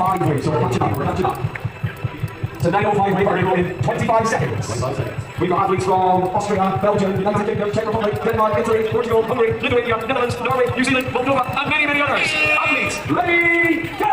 5 waves, so we're punching up. So 905 wave arrival in 25 seconds. We've got athletes from Austria, Belgium, United Kingdom, Czech Republic, Denmark, Italy, Portugal, Hungary, Lithuania, Netherlands, Norway, New Zealand, Moldova, and many, many others. Athletes, ready, go!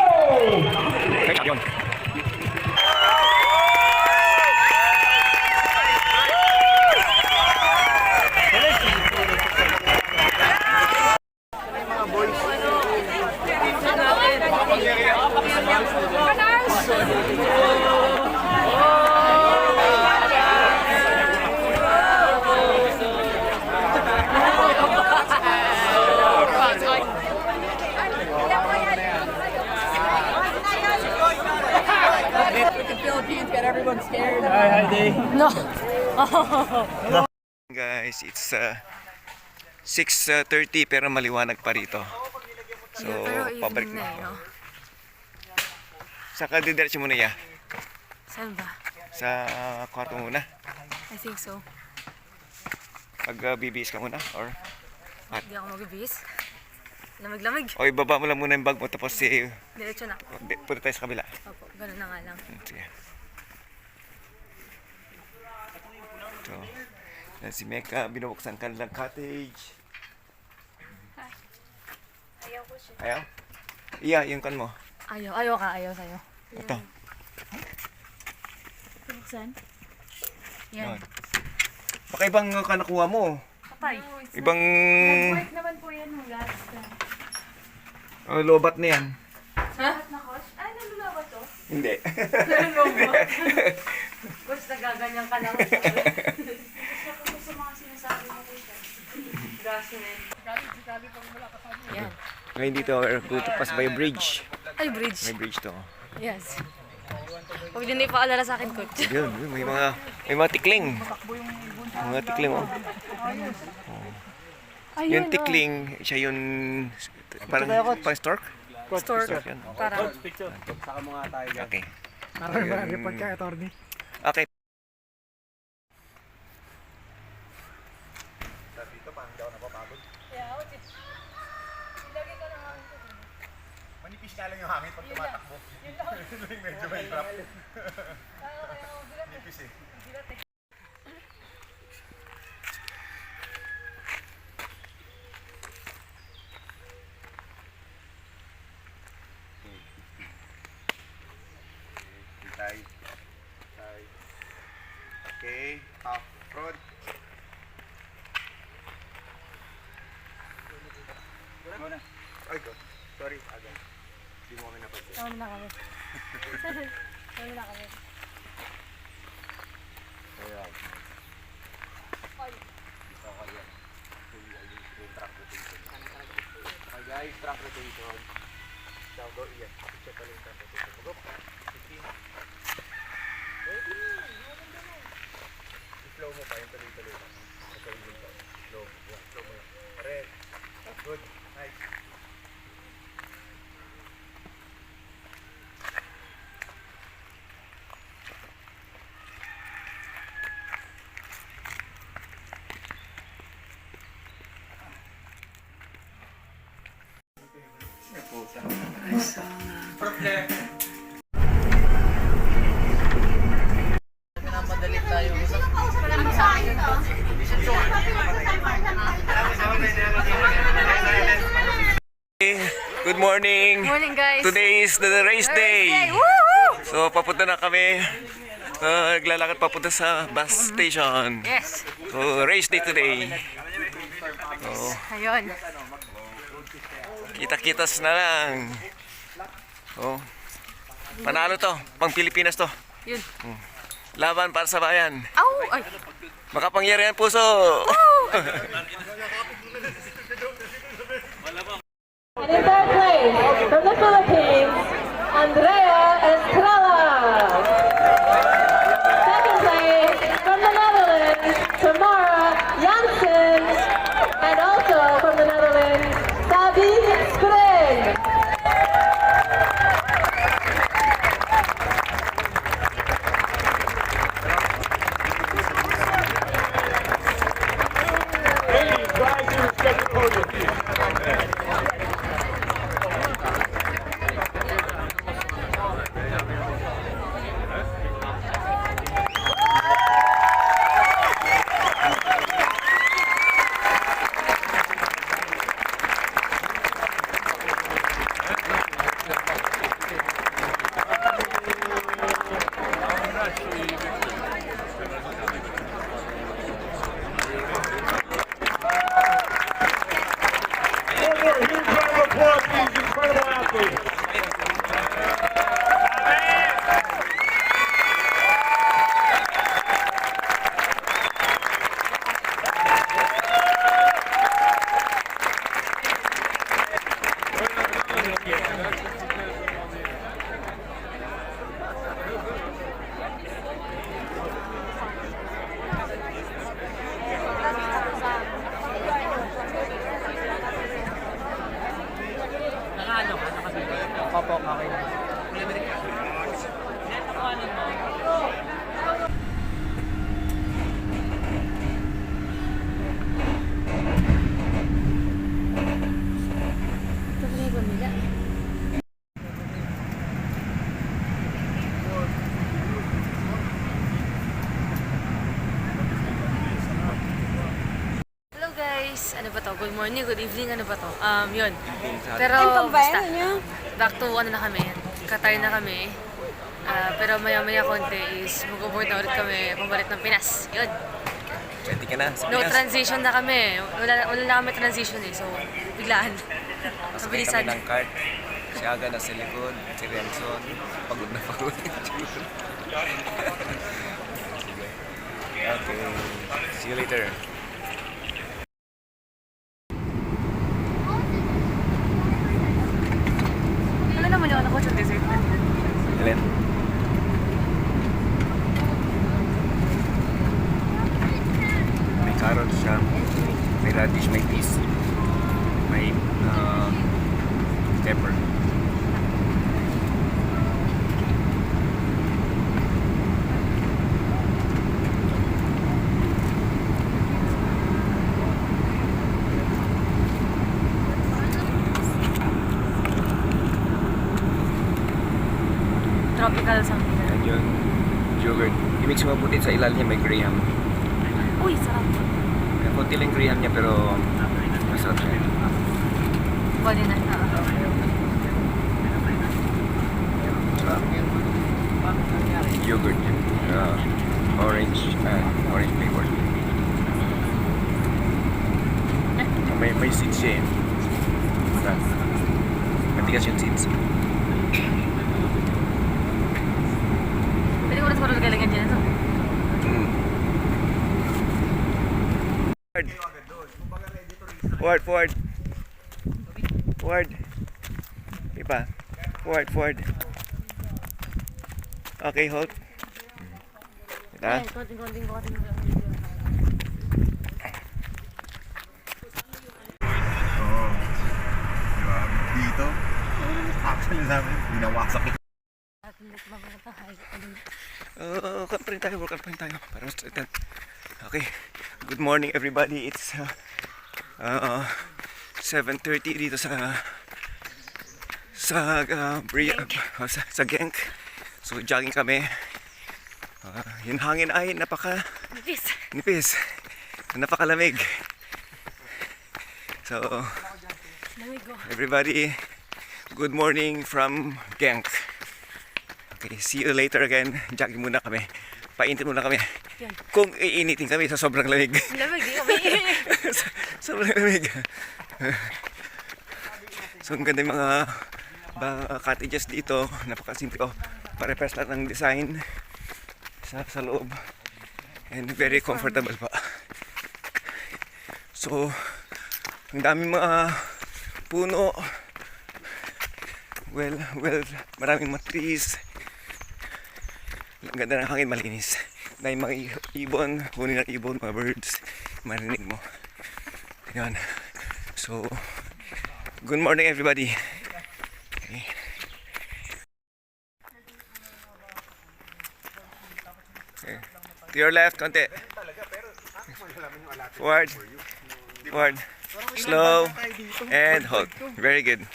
Philippines got everyone scared. Hi, Day. No. Guys, it's 6:30 pero maliwanag pa rito. So, pabalik na. Saka didiretso muna ya? Saan ba? Sa kwarto muna? I think so. Pag bibihis ka muna? Or? Hindi ako magbibihis. Lamig-lamig. O ibaba mo lang muna yung bag mo tapos Diretso na. punta tayo sa kabila. Opo, ganun na nga lang. Sige. So, yan si Mecca, binubuksan kanilang cottage. Hi. Ayaw ko siya. Ayaw? Iya, yung kan mo. Ayaw sa'yo. Ito. Buksan? Yan. Yan. Baka ibang kanakuha mo. Patay. Ibang Work naman po yan ng last time. lobat na yan. Ha? Ay, nalulabat to? Hindi. Nalulabat? Coach, nagaganyan ka lang. Gusto ko sa mga sinasabi mo ko siya. Gaso na yan. Yan. Ngayon dito, we're going to pass by a bridge. Ay, bridge. May bridge to. Yes. Huwag din na ipaalala sa akin, coach. Yun, may mga tikling. Mga tikling, oh. Ayun, Yung tikling, siya yung parang stork? Stork. Stork yan. Parang. Saka mga tayo dyan. Okay. Report ka, attorney. Okay. Manipis nga lang yung hangin pag tumatakbo. Yun lang. Medyo may trap. Manipis eh. Okay, half front. Ay, go. Sorry, agad. Hindi mo kami napansin. Tama na kami. Tama na kami. Ayan. Ito ka yan. Yung track rotation. Okay guys, track rotation. Down go, yes. Check ka lang yung track rotation. Go. 15. I-flow mo pa yung tuloy-tuloy lang. Pagkawin mo. Flow. Yeah, flow mo lang. Correct. Good. Nice. Good morning. Morning, guys. Today is the race day. Woohoo! So papunta na kami. Naglalakad papunta sa bus station. Yes. So race day today. So Ayun. kita-kitas na lang. So panalo to. Pang Pilipinas to. Yun. Laban para sa bayan. Au! Ay! Makapangyarihan puso. And in third place, from the Philippines, Andrea Estrella. Second place, from the Netherlands, Tamara Janssen. And also from the Netherlands, Ito na yung pamilya. Hello guys! Ano ba to? Good morning, good evening, ano ba to? Yun. Pero basta, back to ano na kami. Qatar na kami. Pero maya-maya konti is mag-board na ulit kami pabalik ng Pinas. Yun. Ready ka na sa No Pinas? transition na kami. Wala na kami transition eh. So, biglaan. Masakay Mabilisan. kami ng cart. Si Aga na sa likod, si Renson, pagod na pagod. Okay, see you later. Ano naman yung ano ko sa dessert? Helen? May carrots siya, may radish, may peas, may pepper. Tropical something. Yan yung yogurt. I-mix mo mabuti sa ilalim niya may graham. Uy, sarap. May konti lang graham niya pero masarap siya. Body na. Sarap. Yogurt. Orange flavor. May seeds siya eh. Masarap. Matigas yung seeds. Pwede ko na siguro lagyan dyan, ano? Forward. Pipa. Forward. Okay, hold. Ito. Konting-konting. Dito. Actually sabi, binawasak ito. Workout pa rin tayo. Para mas straighten. Okay. Good morning everybody. It's 7:30 dito sa Genk. So jogging kami. Yung hangin ay nipis. Napakalamig. So everybody, good morning from Genk. Okay, see you later again. Jogging muna kami. Paintin muna kami. Yan. Kung iinitin kami sa sobrang lamig. Lamig, di kami. Sobrang lamig. So, ang ganda yung mga cottages dito. Napakasimple. Pare-pares lahat ng design sa loob. And very comfortable pa. So, ang daming mga puno. Well, maraming mga trees. Ang ganda ng hangin, malinis. Dahil mga ibon, huni ng ibon, mga birds, marinig mo. Ayan. So, good morning everybody. Okay. Okay. To your left, konti. Forward. Slow. And hold. Very good.